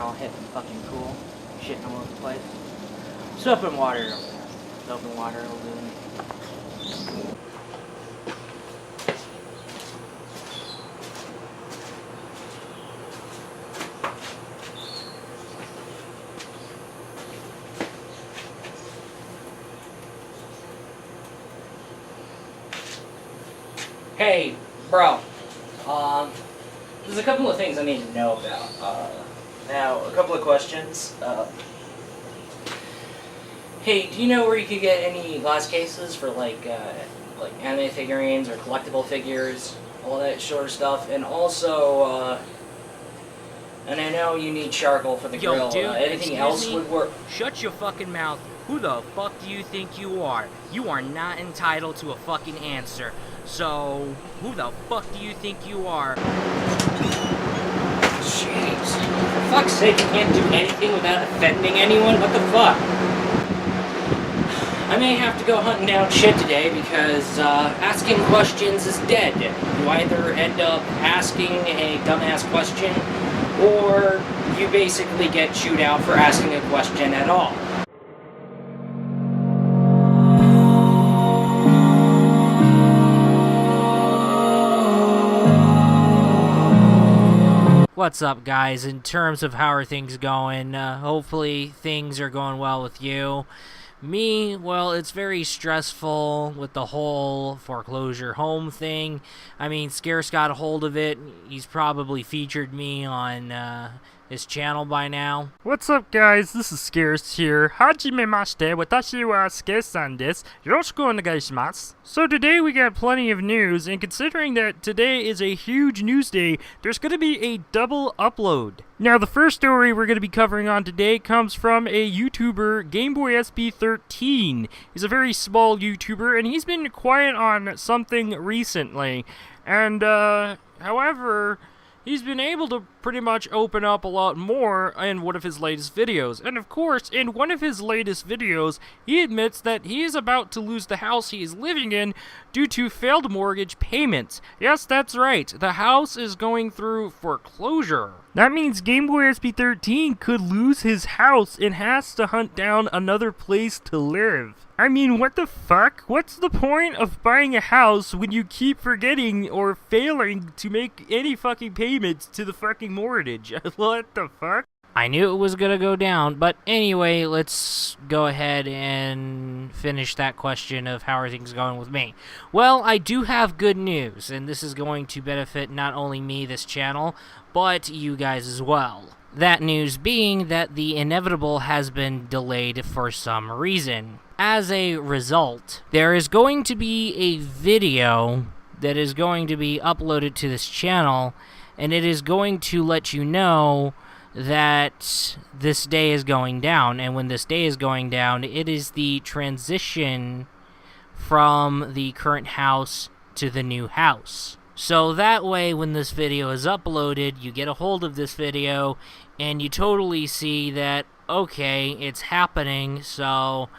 all hip and fucking cool, shitting all over the place. Soap and water. Soap and water will do. Hey, bro. There's a couple of things I need to know about. Now, a couple of questions. Hey, do you know where you could get any glass cases for like anime figurines or collectible figures, all that sort of stuff? And also, and I know you need charcoal for the grill. Dude, anything else would work? Shut your fucking mouth. Who the fuck do you think you are? You are not entitled to a fucking answer. So, who the fuck do you think you are? Jeez. For fuck's sake, you can't do anything without offending anyone? What the fuck? I may have to go hunting down shit today because asking questions is dead. You either end up asking a dumbass question or you basically get chewed out for asking a question at all. What's up, guys? In terms of how are things going, hopefully things are going well with you. Me, well, it's very stressful with the whole foreclosure home thing. I mean, Scarce got a hold of it. He's probably featured me on his channel by now. What's up, guys? This is Scarce here. Hajimemashite, watashi wa Scarce-san desu. Yoroshiku onegaishimasu. So today we got plenty of news, and considering that today is a huge news day, there's going to be a double upload. Now, the first story we're going to be covering on today comes from a YouTuber, GameBoySB13. He's a very small YouTuber, and he's been quiet on something recently. And, however, he's been able to pretty much open up a lot more in one of his latest videos. And of course, in one of his latest videos, he admits that he is about to lose the house he is living in due to failed mortgage payments. Yes, that's right. The house is going through foreclosure. That means GameBoySB13 could lose his house and has to hunt down another place to live. I mean, what the fuck? What's the point of buying a house when you keep forgetting or failing to make any fucking payments to the fucking mortgage? What the fuck? I knew it was gonna go down, but anyway, let's go ahead and finish that question of how are things going with me. Well, I do have good news, and this is going to benefit not only me, this channel, but you guys as well. That news being that the inevitable has been delayed for some reason. As a result, there is going to be a video that is going to be uploaded to this channel, and it is going to let you know that this day is going down. And when this day is going down, it is the transition from the current house to the new house. So that way, when this video is uploaded, you get a hold of this video and you totally see that, okay, it's happening, so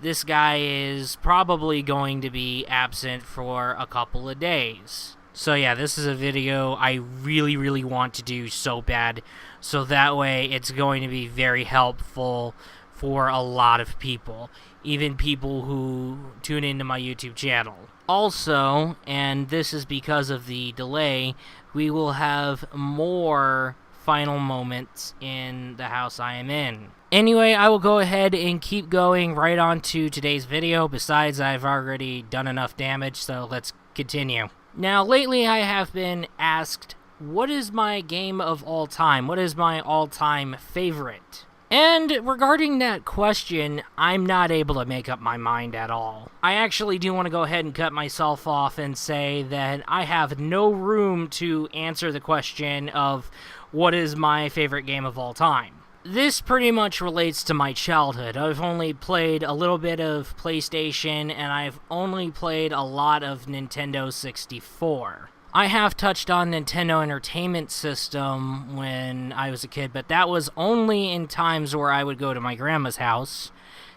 this guy is probably going to be absent for a couple of days. So yeah, this is a video I really, really want to do so bad, so that way it's going to be very helpful for a lot of people, even people who tune into my YouTube channel. Also, and this is because of the delay, we will have more final moments in the house I am in. Anyway, I will go ahead and keep going right on to today's video. Besides, I've already done enough damage, so let's continue. Now, lately I have been asked, what is my game of all time? What is my all-time favorite? And regarding that question, I'm not able to make up my mind at all. I actually do want to go ahead and cut myself off and say that I have no room to answer the question of what is my favorite game of all time. This pretty much relates to my childhood. I've only played a little bit of PlayStation, and I've only played a lot of Nintendo 64. I have touched on Nintendo Entertainment System when I was a kid, but that was only in times where I would go to my grandma's house.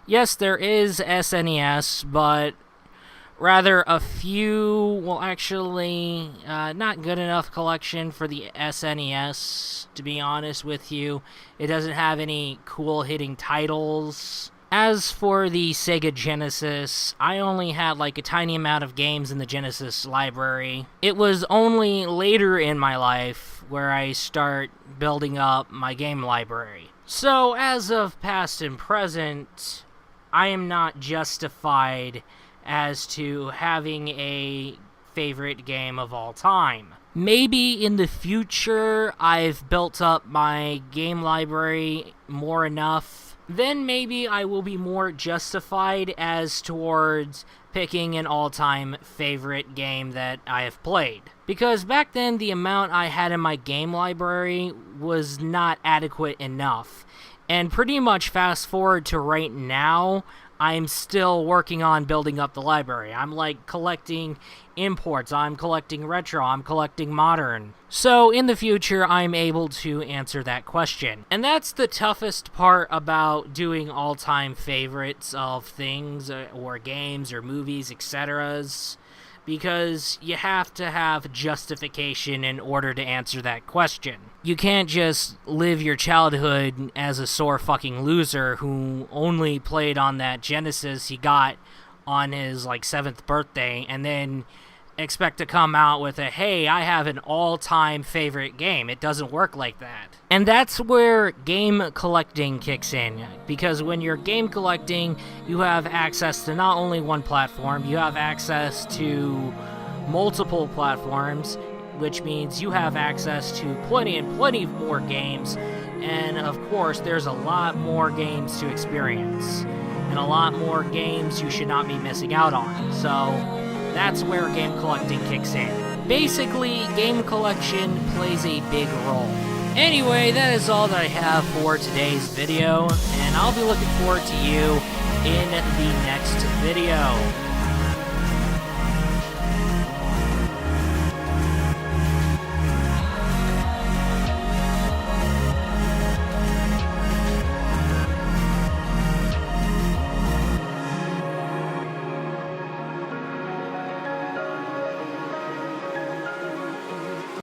Yes, there is SNES, but rather a few, well actually, not good enough collection for the SNES, to be honest with you. It doesn't have any cool hitting titles. As for the Sega Genesis, I only had like a tiny amount of games in the Genesis library. It was only later in my life where I start building up my game library. So as of past and present, I am not justified as to having a favorite game of all time. Maybe in the future I've built up my game library more enough, then maybe I will be more justified as towards picking an all-time favorite game that I have played. Because back then, the amount I had in my game library was not adequate enough. And pretty much fast forward to right now, I'm still working on building up the library. I'm like collecting imports, I'm collecting retro, I'm collecting modern. So in the future, I'm able to answer that question. And that's the toughest part about doing all-time favorites of things or games or movies, etc. Because you have to have justification in order to answer that question. You can't just live your childhood as a sore fucking loser who only played on that Genesis he got on his like 7th birthday and then expect to come out with a, hey, I have an all-time favorite game. It doesn't work like that. And that's where game collecting kicks in, because when you're game collecting, you have access to not only one platform, you have access to multiple platforms, which means you have access to plenty more games, and of course, there's a lot more games to experience, and a lot more games you should not be missing out on. So that's where game collecting kicks in. Basically, game collection plays a big role. Anyway, that is all that I have for today's video, and I'll be looking forward to you in the next video.